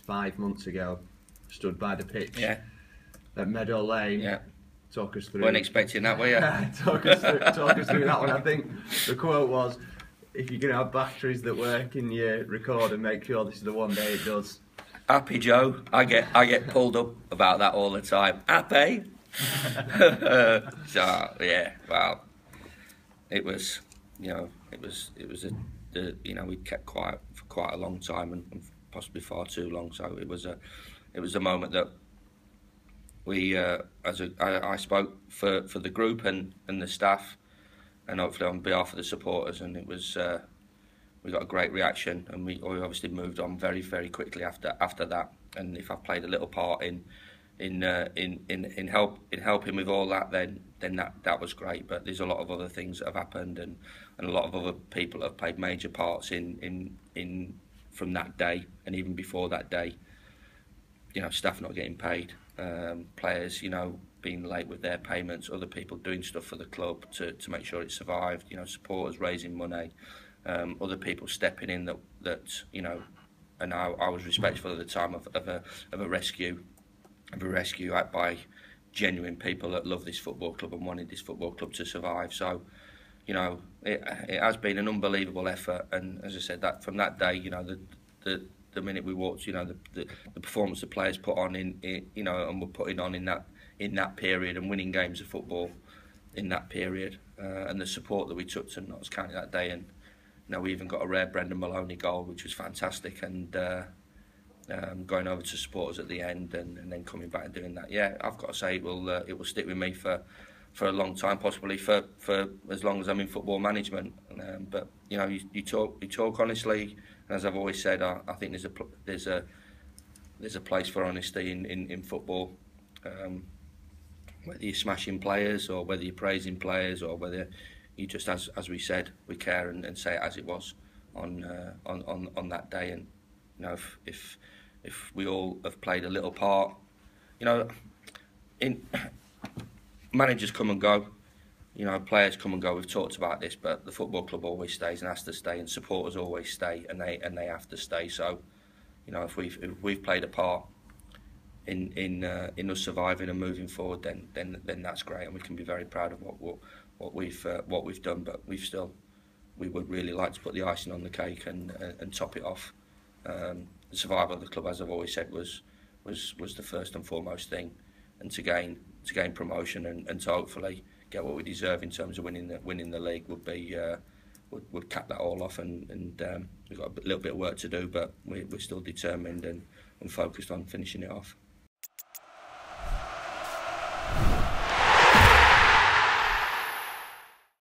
5 months ago, stood by the pitch Yeah. at Meadow Lane. Yeah. Talk us through. Weren't expecting that, were you? talk us through that one. I think the quote was, "If you're going to have batteries that work in your record, and make sure this is the one day it does." Happy Joe. I get pulled up about that all the time. Happy. So yeah, well, it was, you know, we kept quiet for quite a long time, and possibly far too long. So it was a moment that we, I spoke for the group and the staff, and hopefully on behalf of the supporters, and it was we got a great reaction, and we obviously moved on very, very quickly after that. And if I've played a little part in helping with all that, then that was great. But there's a lot of other things that have happened, and a lot of other people have played major parts in from that day, and even before that day. You know, staff not getting paid, players, you know, being late with their payments, other people doing stuff for the club to make sure it survived. You know, supporters raising money, other people stepping in that you know, and I was respectful at the time of a rescue by genuine people that love this football club and wanted this football club to survive. So, you know, it has been an unbelievable effort, and as I said, that from that day, you know, the minute we walked, you know, the performance the players put on in you know, and were putting on in that period, and winning games of football in that period, and the support that we took to Notts County that day, and you know, we even got a rare Brendan Maloney goal, which was fantastic, and going over to supporters at the end, and then coming back and doing that. Yeah, I've got to say it will stick with me for a long time, possibly for as long as I'm in football management. But you know, you talk honestly, and as I've always said, I think there's a place for honesty in football. Whether you're smashing players, or whether you're praising players, or whether you just, as we said, we care and say it as it was on that day. And you know, if we all have played a little part, you know, in managers come and go, you know, players come and go. We've talked about this, but the football club always stays and has to stay, and supporters always stay, and they have to stay. So, you know, if we've played a part in us surviving and moving forward, then that's great, and we can be very proud of what we've done. But we would really like to put the icing on the cake and top it off. The survival of the club, as I've always said, was the first and foremost thing, and to gain promotion and to hopefully get what we deserve in terms of winning the league would cap that all off. And we've got a little bit of work to do, but we're still determined and focused on finishing it off.